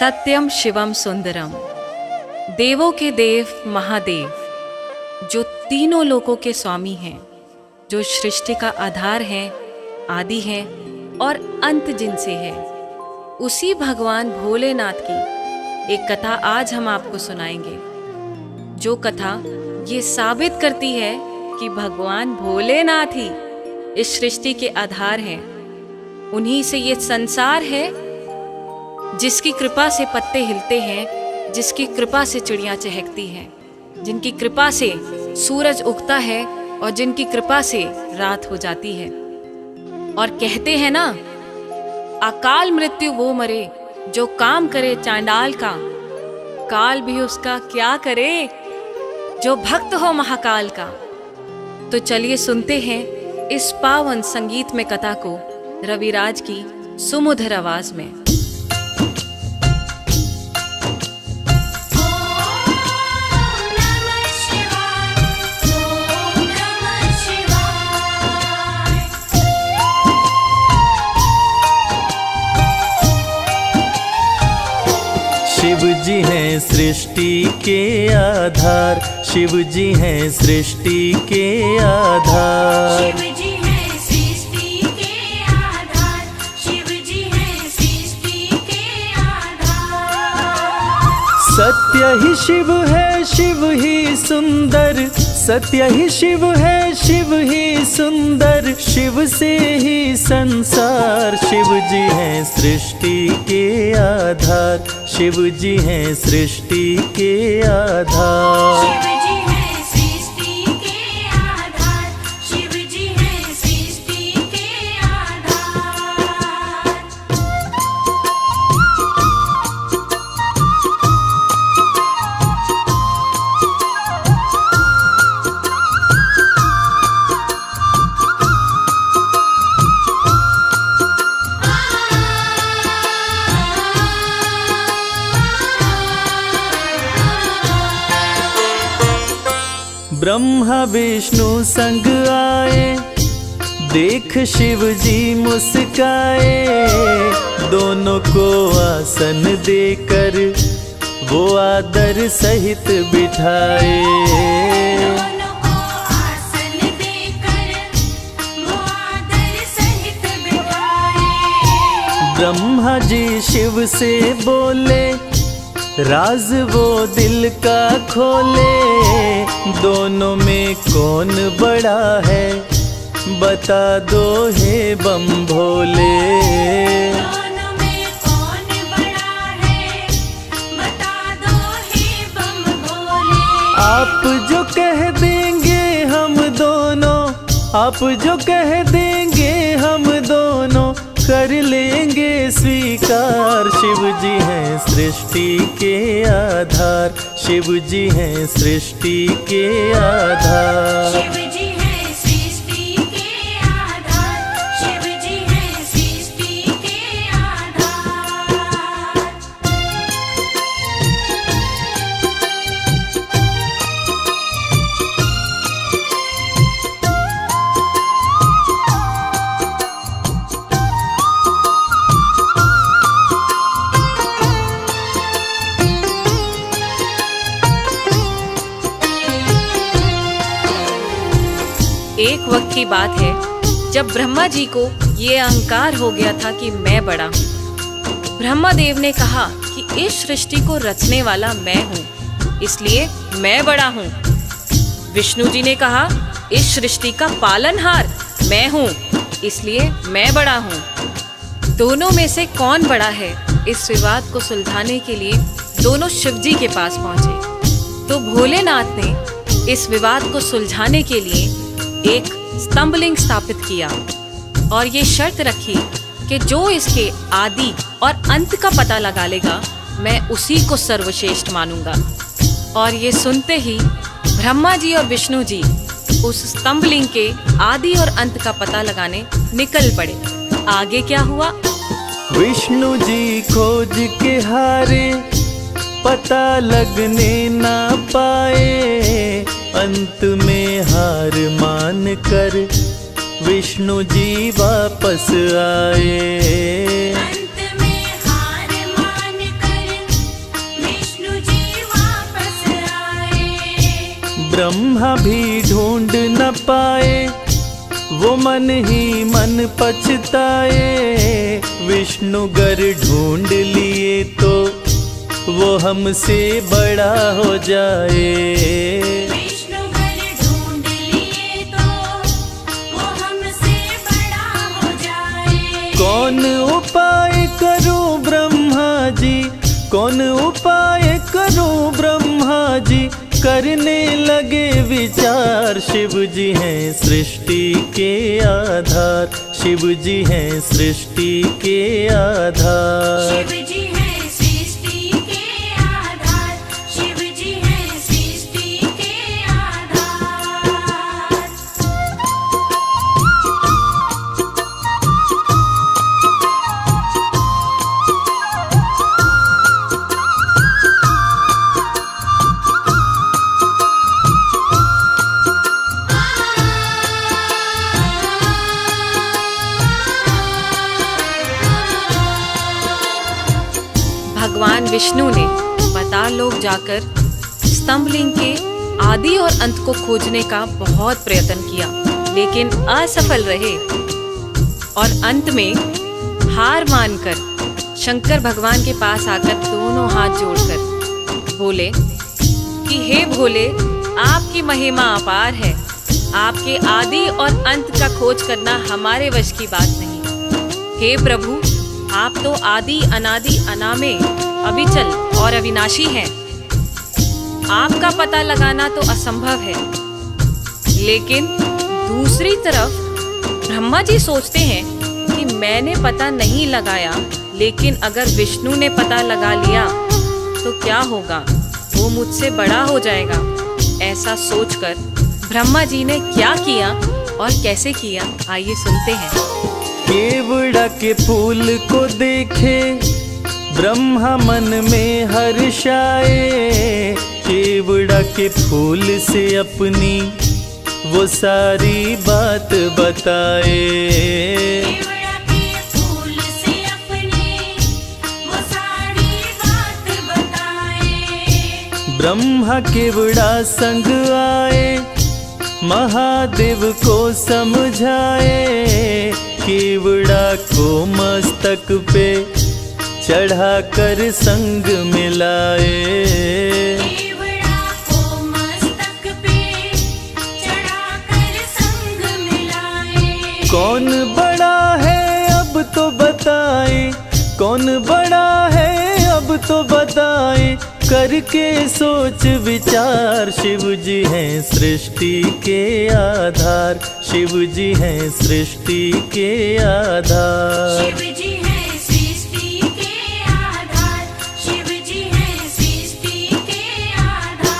सत्यम शिवम सुंदरम, देवों के देव महादेव, जो तीनों लोकों के स्वामी हैं, जो सृष्टि का आधार हैं, आदि हैं और अंत जिनसे है, उसी भगवान भोलेनाथ की एक कथा आज हम आपको सुनाएंगे। जो कथा ये साबित करती है कि भगवान भोलेनाथ ही इस सृष्टि के आधार हैं। उन्हीं से ये संसार है, जिसकी कृपा से पत्ते हिलते हैं, जिसकी कृपा से चिड़ियाँ चहकती हैं, जिनकी कृपा से सूरज उगता है और जिनकी कृपा से रात हो जाती है। और कहते हैं ना, अकाल मृत्यु वो मरे जो काम करे चांडाल का, काल भी उसका क्या करे जो भक्त हो महाकाल का। तो चलिए सुनते हैं इस पावन संगीत में कथा को रविराज की सुमधुर आवाज में। शिव जी हैं सृष्टि के आधार, शिव जी हैं सृष्टि के आधार। शिव जी हैं सृष्टि के आधार, शिव जी हैं सृष्टि के आधार। सत्य ही शिव है, शिव ही सुंदर, सत्य ही शिव है, शिव ही सुंदर, शिव से ही संसार। शिव जी हैं सृष्टि के आधार, शिव जी हैं सृष्टि के आधार। शिव जी हैं सृष्टि के आधार, शिव जी हैं सृष्टि के आधार। ब्रह्मा विष्णु संग आए, देख शिव जी मुस्काए, दोनों को आसन देकर वो आदर सहित बिठाए। दोनों को आसन देकर वो आदर सहित बिठाए। ब्रह्मा जी शिव से बोले, राज वो दिल का खोले, दोनों में कौन बड़ा है, बता दो हे बम भोले। दोनों में कौन बड़ा है, बता दो हे बम भोले। आप जो कह देंगे हम दोनों, आप जो कह देंगे हम दोनों, कर लेंगे स्वीकार। शिव जी हैं सृष्टि के आधार, शिव जी हैं सृष्टि के आधार। शिव जी हैं सृष्टि के आधार, शिव जी हैं सृष्टि के आधार। एक वक्त की बात है जब ब्रह्मा जी को ये अहंकार हो गया था कि मैं बड़ा हूँ। ब्रह्मा देव ने कहा कि इस सृष्टि को रचने वाला मैं हूँ, इसलिए मैं बड़ा हूँ। विष्णु जी ने कहा इस सृष्टि का पालनहार मैं हूँ, इसलिए मैं बड़ा हूँ। दोनों में से कौन बड़ा है, इस विवाद को सुलझाने के लिए दोनों शिव जी के पास पहुंचे। तो भोलेनाथ ने इस विवाद को सुलझाने के लिए एक स्तंभलिंग स्थापित किया और ये शर्त रखी कि जो इसके आदि और अंत का पता लगा लेगा, मैं उसी को सर्वश्रेष्ठ मानूंगा। और ये सुनते ही ब्रह्मा जी और विष्णु जी उस स्तंभलिंग के आदि और अंत का पता लगाने निकल पड़े। आगे क्या हुआ? विष्णु जी खोज के हारे, पता लगने ना पाए, अंत में हार मान कर विष्णु जी वापस आए। अंत में हार मान कर ब्रह्मा भी ढूंढ न पाए, वो मन ही मन पछताए। विष्णु गर ढूंढ लिए तो वो हमसे बड़ा हो जाए। विष्णु घर ढूंढ लिए तो वो हमसे बड़ा हो जाए। कौन उपाय करूं ब्रह्मा जी, कौन उपाय करूं ब्रह्मा जी, करने लगे विचार। शिव जी हैं सृष्टि के आधार, शिव जी हैं सृष्टि के आधार। शिव जी है सृष्टि के आधार, शिव जी है सृष्टि के आधार। भगवान विष्णु ने पाताल लोक जाकर स्तंभलिंग के आदि और अंत को खोजने का बहुत प्रयत्न किया, लेकिन असफल रहे। और अंत में हार मानकर शंकर भगवान के पास आकर दोनों हाथ जोड़कर बोले कि हे भोले, आपकी महिमा अपार है, आपके आदि और अंत का खोज करना हमारे वश की बात नहीं। हे प्रभु, आप तो आदि अनादि अनामे अविचल और अविनाशी हैं। आपका पता लगाना तो असंभव है। लेकिन दूसरी तरफ ब्रह्मा जी सोचते हैं कि मैंने पता नहीं लगाया, लेकिन अगर विष्णु ने पता लगा लिया तो क्या होगा, वो मुझसे बड़ा हो जाएगा। ऐसा सोचकर ब्रह्मा जी ने क्या किया और कैसे किया, आइए सुनते हैं। केवड़ा के फूल को देखे ब्रह्मा मन में हर्षाए। केवड़ा के फूल से अपनी वो सारी बात बताए। केवड़ा के फूल से अपनी वो सारी बात बताए। ब्रह्मा केवड़ा संग आए, महादेव को समझाए। केवड़ा को मस्तक पे चढ़ाकर संग मिलाए। केवड़ा को मस्तक पे चढ़ाकर संग मिलाए। कौन बड़ा है अब तो बताए, कौन बड़ा है अब तो बताए। करके सोच विचार, शिव जी हैं सृष्टि के आधार, शिव जी हैं सृष्टि के आधार। शिव जी है सृष्टि के आधार, शिव जी है सृष्टि के आधार।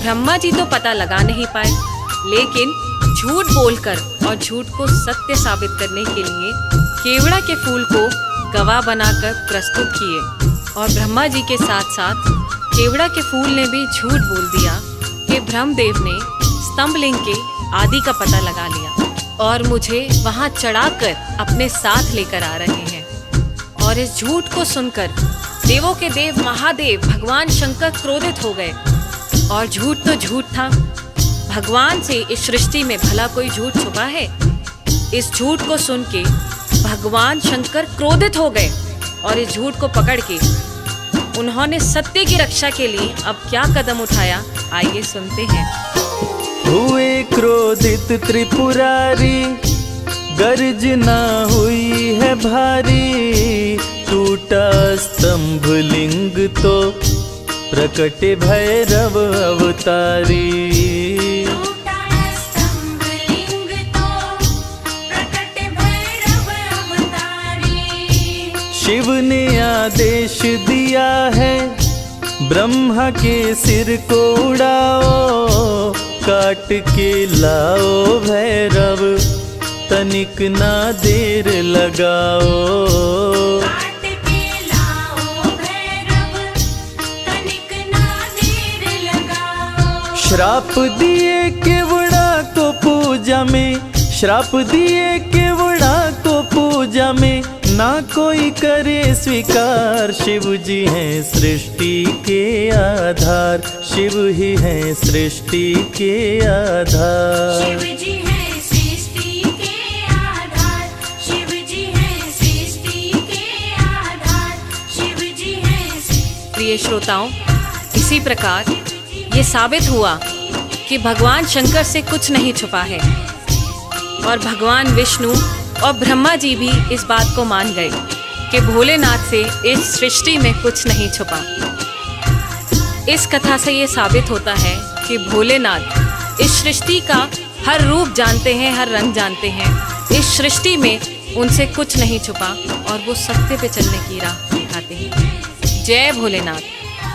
ब्रह्मा जी तो पता लगा नहीं पाए, लेकिन झूठ बोलकर और झूठ को सत्य साबित करने के लिए केवड़ा के फूल को गवाह बनाकर प्रस्तुत किए। और ब्रह्मा जी के साथ साथ केवड़ा के फूल ने भी झूठ बोल दिया कि ब्रह्मदेव ने स्तंभलिंग के आदि का पता लगा लिया और मुझे वहां चढ़ाकर अपने साथ लेकर आ रहे हैं। और इस झूठ को सुनकर देवों के देव महादेव भगवान शंकर क्रोधित हो गए। और झूठ तो झूठ था, भगवान से इस सृष्टि में भला कोई झूठ छुपा है। इस झूठ को सुन के भगवान शंकर क्रोधित हो गए और इस झूठ को पकड़ के उन्होंने सत्य की रक्षा के लिए अब क्या कदम उठाया, आइए सुनते हैं। हुए क्रोधित त्रिपुरारी, गर्जना हुई है भारी। टूटा स्तंभ लिंग तो प्रकटे भैरव अवतारी। टूटा स्तंभ लिंग तो प्रकटे भैरव अवतारी। शिव ने आदेश दिया है, ब्रह्मा के सिर को उड़ाओ। काट के लाओ भैरव, तनिक ना देर लगाओ। काट के लाओ भैरव, तनिक ना देर लगाओ। श्राप दिए केवड़ा को पूजा में, श्राप दिए केवड़ा को पूजा में, ना कोई करे स्वीकार। शिव जी हैं सृष्टि के आधार, शिव ही हैं सृष्टि के आधार। शिव जी हैं सृष्टि के आधार, शिव जी हैं सृष्टि के आधार, शिव जी हैं। प्रिय श्रोताओं, इसी प्रकार ये साबित हुआ कि भगवान शंकर से कुछ नहीं छुपा है और भगवान विष्णु और ब्रह्मा जी भी इस बात को मान गए कि भोलेनाथ से इस सृष्टि में कुछ नहीं छुपा। इस कथा से ये साबित होता है कि भोलेनाथ इस सृष्टि का हर रूप जानते हैं, हर रंग जानते हैं। इस सृष्टि में उनसे कुछ नहीं छुपा और वो सत्य पे चलने की राह दिखाते हैं। जय भोलेनाथ।